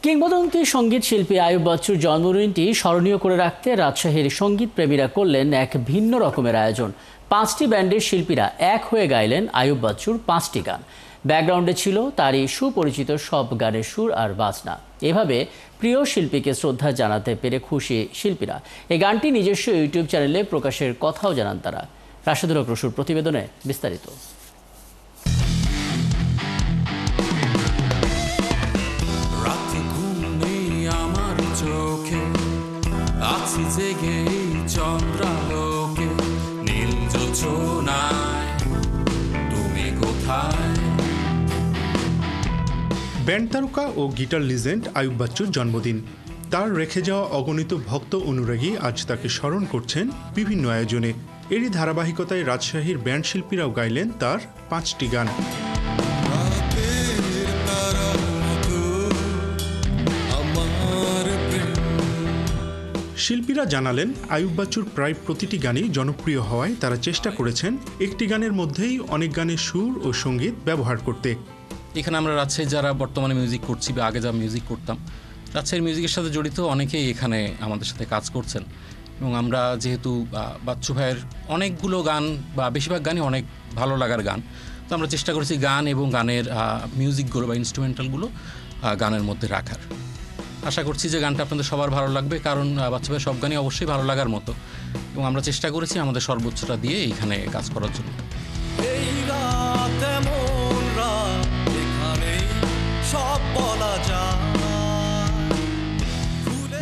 কিংবদন্তি সঙ্গীত শিল্পী আইয়ুব বাচ্চুর জন্মদিনটি স্মরণীয় করে রাখতে রাজশাহীর সঙ্গীত প্রেমীরা করলেন এক ভিন্ন রকমের আয়োজন। 5টি ব্যান্ডের শিল্পীরা এক হয়ে গাইলেন আইয়ুব বাচ্চুর 5টি গান। ব্যাকগ্রাউন্ডে ছিল তারই সুপরিচিত সব গানের সুর আর বাজনা। এভাবে প্রিয় শিল্পীকে শ্রদ্ধা জানাতে পেরে খুশি শিল্পীরা। এই গানটি নিজস্ব ইউটিউব চ্যানেলে প্রকাশের কথাও জানান তারা। রাশেদুল হক রসুর প্রতিবেদনে বিস্তারিত। ব্যান্ড তারকা ও গিটার লিজেন্ড আইয়ুব বাচ্চুর জন্মদিন। তার রেখে যাওয়া অগণিত ভক্ত অনুরাগী আজ তাকে স্মরণ করছেন বিভিন্ন আয়োজনে। এরই ধারাবাহিকতায় রাজশাহীর ব্যান্ড শিল্পীরাও গাইলেন তার 5টি গান। শিল্পীরা জানালেন, আইয়ুব বাচ্চুর প্রায় প্রতিটি গানই জনপ্রিয় হওয়ায় তারা চেষ্টা করেছেন একটি গানের মধ্যেই অনেক গানের সুর ও সঙ্গীত ব্যবহার করতে। এখানে আমরা রাজশাহী যারা বর্তমানে মিউজিক করছি বা আগে যা মিউজিক করতাম, রাজশাহীর মিউজিকের সাথে জড়িত অনেকেই এখানে আমাদের সাথে কাজ করছেন। এবং আমরা যেহেতু বাচ্চু ভাইয়ের অনেকগুলো গান বা বেশিরভাগ গানই অনেক ভালো লাগার গান, তো আমরা চেষ্টা করেছি গান এবং গানের মিউজিকগুলো বা ইনস্ট্রুমেন্টালগুলো গানের মধ্যে রাখার। আশা করছি যে গানটা আপনাদের সবার ভালো লাগবে, কারণ বাচ্চু ভাইয়ের সব গানই অবশ্যই ভালো লাগার মতো। এবং আমরা চেষ্টা করেছি আমাদের সর্বোচ্চটা দিয়ে এইখানে কাজ করার জন্য।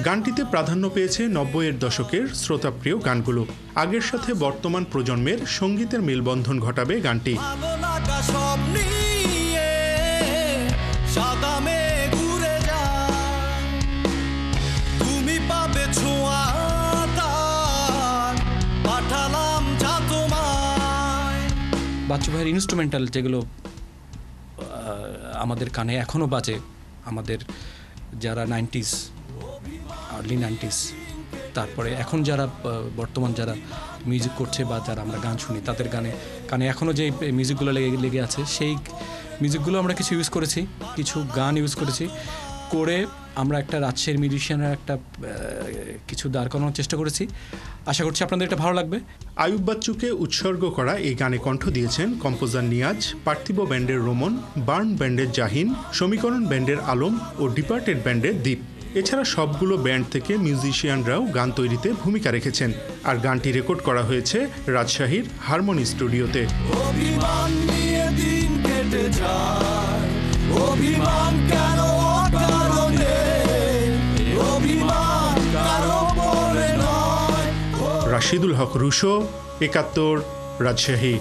গানটিতে প্রাধান্য পেয়েছে 90-এর দশকের শ্রোতাপ্রিয় গানগুলো। আগের সাথে বর্তমান প্রজন্মের সঙ্গীতের মেলবন্ধন ঘটাবে গানটি। বাচ্চু ভাইয়ের ইনস্ট্রুমেন্টাল যেগুলো আমাদের কানে এখনও বাজে, আমাদের যারা 90s আর্লি 90s, তারপরে এখন যারা বর্তমান যারা মিউজিক করছে বা যারা আমরা গান শুনি, তাদের কানে এখনও যে মিউজিকগুলো লেগে আছে, সেই মিউজিকগুলো আমরা কিছু ইউজ করেছি, কিছু গান ইউজ করেছি করে আমরা একটা রাজশাহীর মিউজিশিয়ানের একটা কিছু দাঁড় করানোর চেষ্টা করেছি। আশা করছি আপনাদের এটা ভালো লাগবে। আইয়ুব বাচ্চুকে উৎসর্গ করা এই গানে কণ্ঠ দিয়েছেন কম্পোজার নিয়াজ, পার্থিব ব্যান্ডের রোমন, বার্ন ব্যান্ডের জাহিন, সমীকরণ ব্যান্ডের আলম ও ডিপার্টেড ব্যান্ডের দীপ। এছাড়া সবগুলো ব্যান্ড থেকে মিউজিশিয়ানরাও গান তৈরিতে ভূমিকা রেখেছেন। আর গানটি রেকর্ড করা হয়েছে রাজশাহীর হারমোনি স্টুডিওতে। রাশিদুল হক রুশো, 71, রাজশাহী।